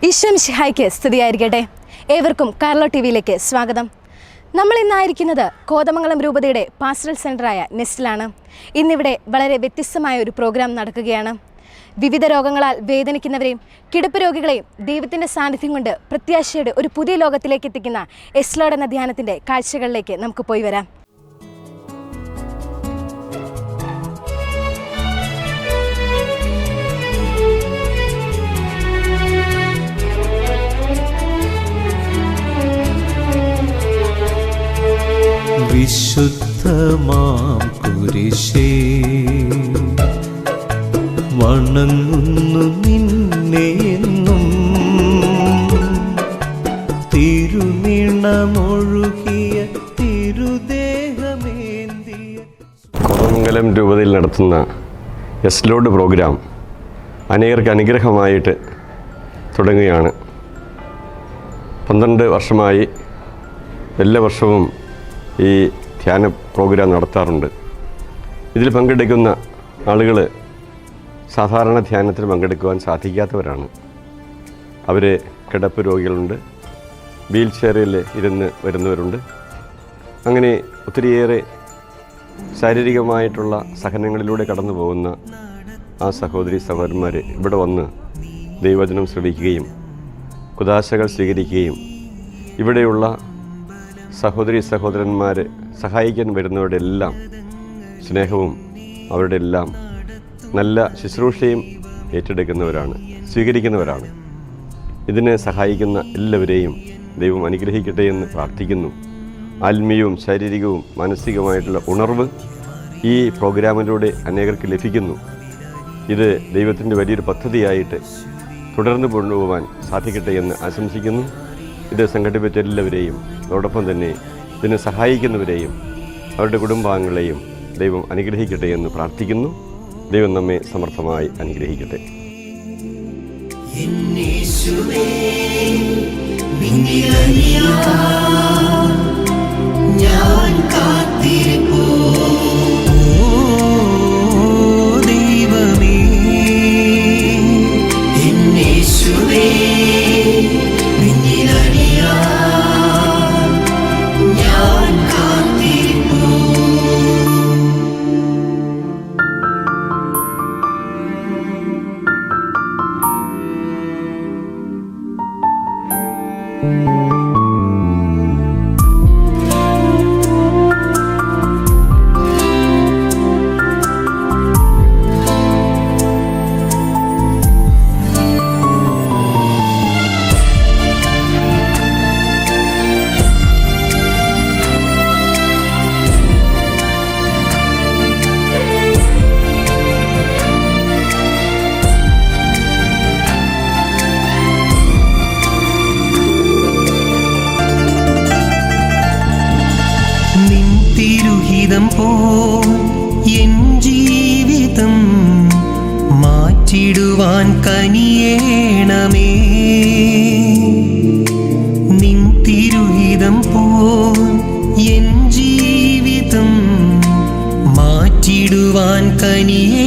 ഈശോ മിശിഹായ്ക്ക് സ്തുതിയായിരിക്കട്ടെ. ഏവർക്കും കാർലോ ടി വിയിലേക്ക് സ്വാഗതം. നമ്മൾ ഇന്നായിരിക്കുന്നത് കോതമംഗലം രൂപതയുടെ പാസ്റ്ററൽ സെൻ്ററായ നെസ്റ്റിലാണ്. ഇന്നിവിടെ വളരെ വ്യത്യസ്തമായ ഒരു പ്രോഗ്രാം നടക്കുകയാണ്. വിവിധ രോഗങ്ങളാൽ വേദനിക്കുന്നവരെയും കിടപ്പ് രോഗികളെയും ദൈവത്തിൻ്റെ സാന്നിധ്യം കൊണ്ട് പ്രത്യാശയുടെ ഒരു പുതിയ ലോകത്തിലേക്ക് എത്തിക്കുന്ന എസ്ലോഡ് എന്ന ധ്യാനത്തിൻ്റെ കാഴ്ചകളിലേക്ക് നമുക്ക് പോയി വരാം. വിശുദ്ധമാം കുരിശേ, വണങ്ങുന്നു നിന്നെ എന്നും, തിരുനിണമൊഴുകിയ തിരുദേഹമേന്തിയ. കോതമംഗലം രൂപതയിൽ നടത്തുന്ന എസ്ലോഡ് പ്രോഗ്രാം അനേകർക്ക് അനുഗ്രഹമായിട്ട് തുടങ്ങുകയാണ്. 12 വർഷമായി എല്ലാ വർഷവും ഈ ധ്യാന പ്രോഗ്രാം നടത്താറുണ്ട്. ഇതിൽ പങ്കെടുക്കുന്ന ആളുകൾ സാധാരണ ധ്യാനത്തിൽ പങ്കെടുക്കുവാൻ സാധിക്കാത്തവരാണ്. അവർ കിടപ്പ് രോഗികളുണ്ട്, വീൽ ചെയറിൽ ഇരുന്ന് വരുന്നവരുണ്ട്. അങ്ങനെ ഒത്തിരിയേറെ ശാരീരികമായിട്ടുള്ള സഹനങ്ങളിലൂടെ കടന്നു പോകുന്ന ആ സഹോദരി സഹോദരന്മാർ ഇവിടെ വന്ന് ദൈവവചനം ശ്രവിക്കുകയും കുദാശകൾ സ്വീകരിക്കുകയും ഇവിടെയുള്ള സഹോദരി സഹോദരന്മാർ സഹായിക്കാൻ വരുന്നവരുടെ എല്ലാം സ്നേഹവും അവരുടെ എല്ലാം നല്ല ശുശ്രൂഷയും ഏറ്റെടുക്കുന്നവരാണ്, സ്വീകരിക്കുന്നവരാണ്. ഇതിനെ സഹായിക്കുന്ന എല്ലാവരെയും ദൈവം അനുഗ്രഹിക്കട്ടെ എന്ന് പ്രാർത്ഥിക്കുന്നു. ആത്മീയവും ശാരീരികവും മാനസികവുമായിട്ടുള്ള ഉണർവ് ഈ പ്രോഗ്രാമിലൂടെ അനേകർക്ക് ലഭിക്കുന്നു. ഇത് ദൈവത്തിൻ്റെ വലിയൊരു പദ്ധതിയായിട്ട് തുടർന്ന് കൊണ്ടുപോകാൻ സാധിക്കട്ടെ എന്ന് ആശംസിക്കുന്നു. ഇത് സംഘടിപ്പിച്ച എല്ലാവരെയും അതോടൊപ്പം തന്നെ ഇതിനെ സഹായിക്കുന്നവരെയും അവരുടെ കുടുംബാംഗങ്ങളെയും ദൈവം അനുഗ്രഹിക്കട്ടെ എന്ന് പ്രാർത്ഥിക്കുന്നു. ദൈവം നമ്മെ സമർത്ഥമായി അനുഗ്രഹിക്കട്ടെ. എൻ ജീവിതം മാറ്റിടുവാൻ കനിയേണമേ, നിൻ തിരുഹിതം പോൽ എൻ ജീവിതം മാറ്റിടുവാൻ കനിയേ